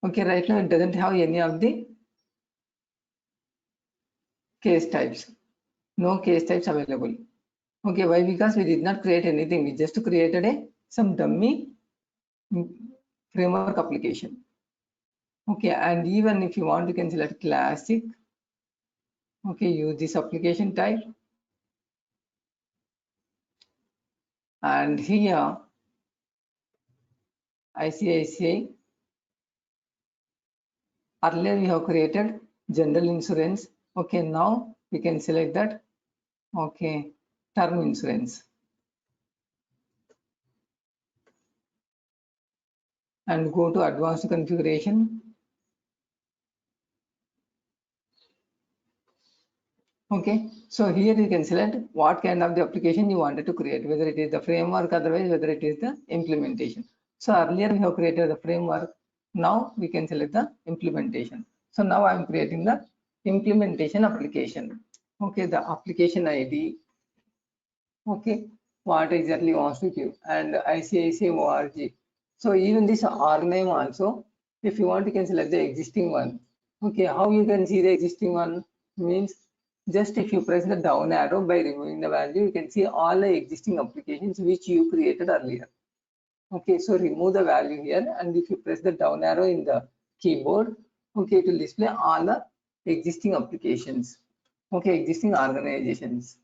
Okay, right now it doesn't have any of the case types. No case types available. Okay, why? Because we did not create anything. We just created some dummy framework application. Okay, and even if you want, you can select classic. Okay, use this application type. And here, ICICI. Earlier we have created general insurance. Okay, now we can select that. Okay, term insurance. And go to advanced configuration. Okay, so here you can select what kind of the application you wanted to create, whether it is the framework, otherwise whether it is the implementation. So earlier we have created the framework. Now we can select the implementation. So now I am creating the implementation application. Okay, the application ID. Okay, what exactly wants to give, and ICICI ORG. So even this R name also, if you want, you can select the existing one. Okay, how you can see the existing one means, just if you press the down arrow by removing the value, you can see all the existing applications which you created earlier. Okay, so remove the value here, and if you press the down arrow in the keyboard, okay, it will display all the existing applications. Okay, existing organizations.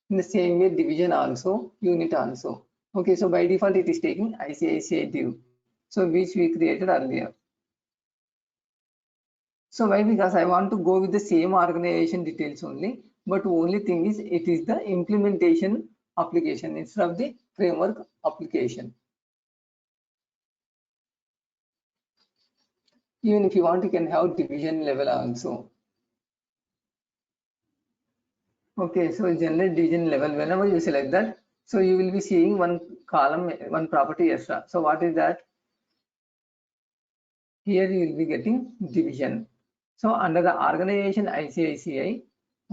In the same way, division also, unit also. Okay, so by default, it is taking ICICI Div, so which we created earlier. So why? Because I want to go with the same organization details only, but only thing is it is the implementation application instead of the framework application. Even if you want, you can have division level also. Okay, so general division level, whenever you select that, So you will be seeing one column, one property extra. So what is that? Here you will be getting division. So under the organization ICICI,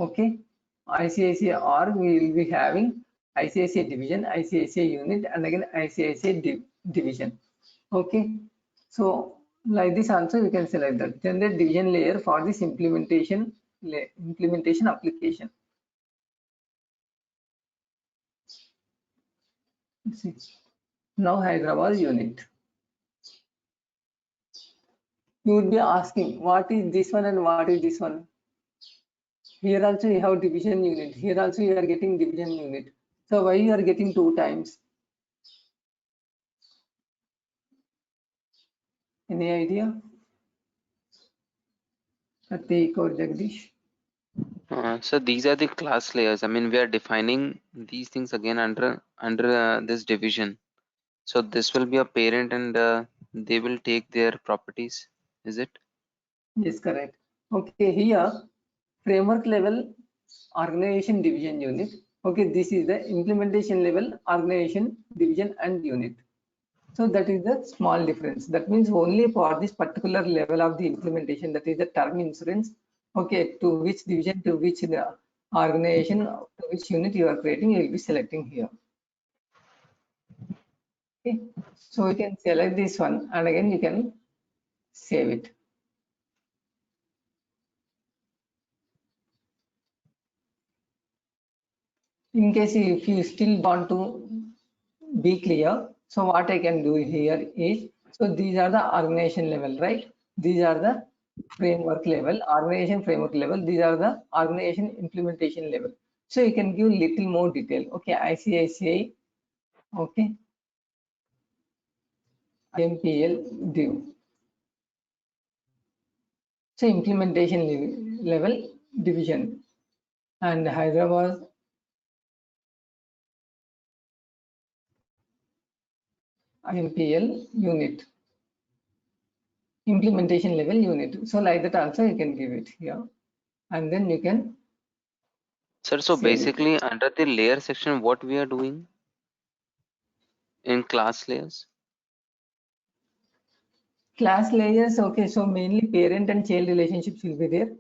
okay, ICICI org, we will be having ICICI division, ICICI unit, and again ICICI division. Okay, so like this also you can select that generate division layer for this implementation application. Let's see. Now Hyderabad unit. You would be asking what is this one and what is this one. Here also you have division unit. Here also you are getting division unit. So why you are getting 2 times? Any idea? Pratik or Jagdish? So these are the class layers. I mean, we are defining these things again under this division. So this will be a parent, and they will take their properties. Is it? Yes, correct. Okay, here framework level organization division unit. Okay, this is the implementation level organization division and unit. So that is the small difference. That means only for this particular level of the implementation, that is the term insurance. Okay, to which division, to which the organization, to which unit you are creating, you will be selecting here. Okay, so you can select this one and again you can save it. In case if you still want to be clear, so what I can do here is, so these are the organization level, right? These are the framework level, organization framework level. These are the organization implementation level. So you can give little more detail. Okay, ICICI, okay, IMPL due. So implementation level division, and Hyderabad IMPL unit, implementation level unit. So like that also you can give it here, and then you can Sir, so save it. basically under the layer section, what we are doing in class layers? Class layers, okay, so mainly parent and child relationships will be there.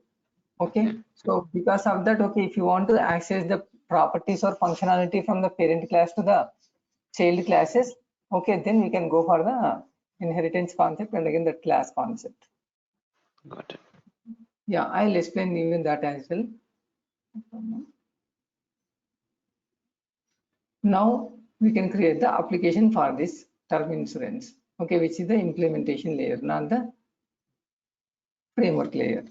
Okay, so because of that, okay, if you want to access the properties or functionality from the parent class to the child classes, okay, then we can go for the inheritance concept and again the class concept. Got it. Yeah, I'll explain even that as well. Now we can create the application for this term insurance, okay, which is the implementation layer, not the framework layer.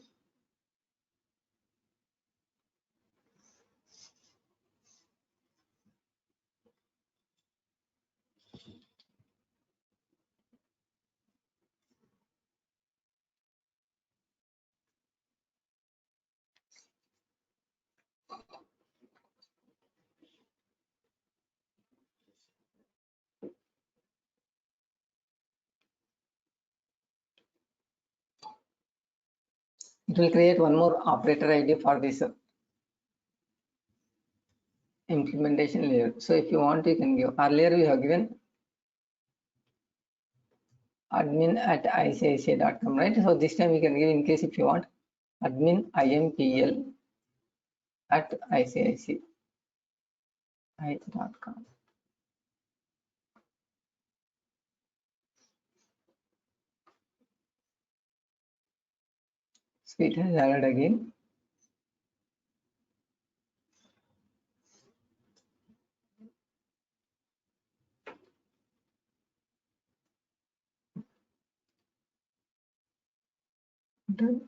It will create one more operator ID for this implementation layer. So if you want, you can give. Earlier we have given admin@icici.com, right? So this time we can give, in case if you want, admin impl@icici.com. So it has added again. Done.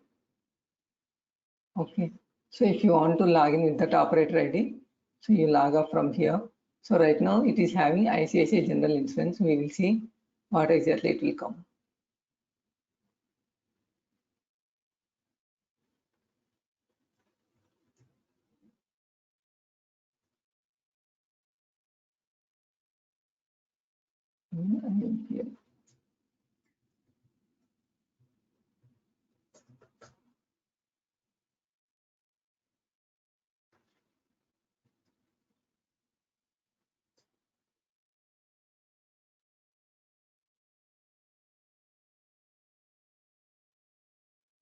Okay. So if you want to log in with that operator ID, so you log off from here. So right now it is having ICICI general insurance. We will see what exactly it will come. Here.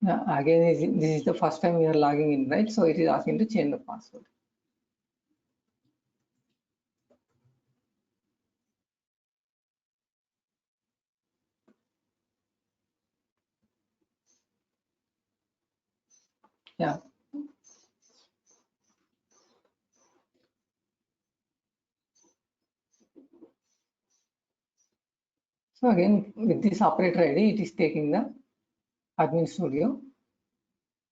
Yeah, again, this is the first time we are logging in, right? So it is asking to change the password. Yeah. So again, with this operator ID, it is taking the admin studio.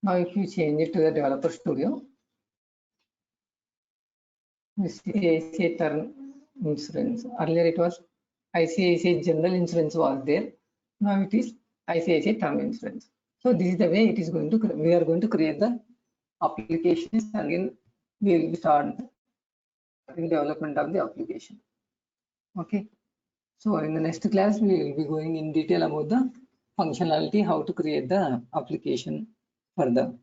Now, if you change it to the developer studio, this is ICICI term insurance. Earlier it was ICICI general insurance was there. Now it is ICICI term insurance. So this is the way it is going to, we are going to create the applications, and again we will start the development of the application. Okay. So in the next class, we will be going in detail about the functionality, how to create the application further.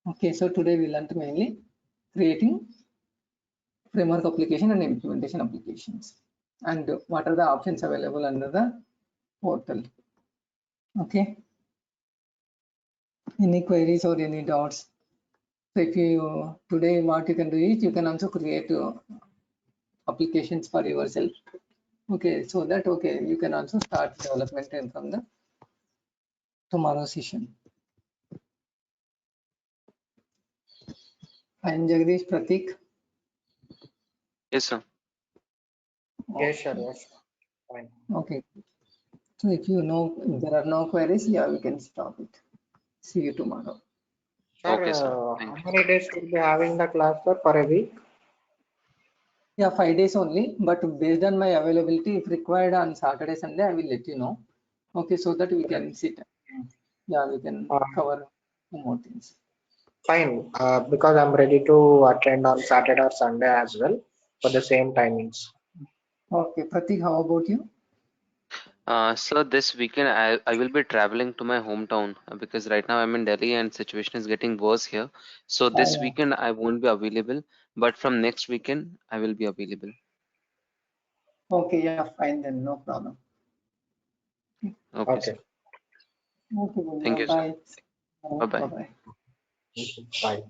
Okay, so today we learned mainly creating framework application and implementation applications, and what are the options available under the portal. Okay. Any queries or any doubts? So if you today what you can do is you can also create applications for yourself. Okay, so that you can also start development and from the tomorrow session. And Jagdish, Pratik. Yes, sir. Yes, sir. Yes. Fine. Okay. So if you know if there are no queries, yeah, we can stop it. See you tomorrow. Sir, Okay, sir. how Thank you. many days will be having the class, sir, for a week? Yeah, 5 days only, but based on my availability, if required on Saturday, Sunday, I will let you know. Okay, so that we can sit. Yeah, we can cover more things. Fine, because I'm ready to attend on Saturday or Sunday as well for the same timings. Okay, Pratik, how about you? So this weekend I will be traveling to my hometown because right now I'm in Delhi and situation is getting worse here. So this Yeah. weekend I won't be available, but from next weekend I will be available. Okay, yeah, fine then, no problem. Okay, sir. Okay. Okay, then, Thank you, sir. bye. Bye-bye. Bye-bye. Bye.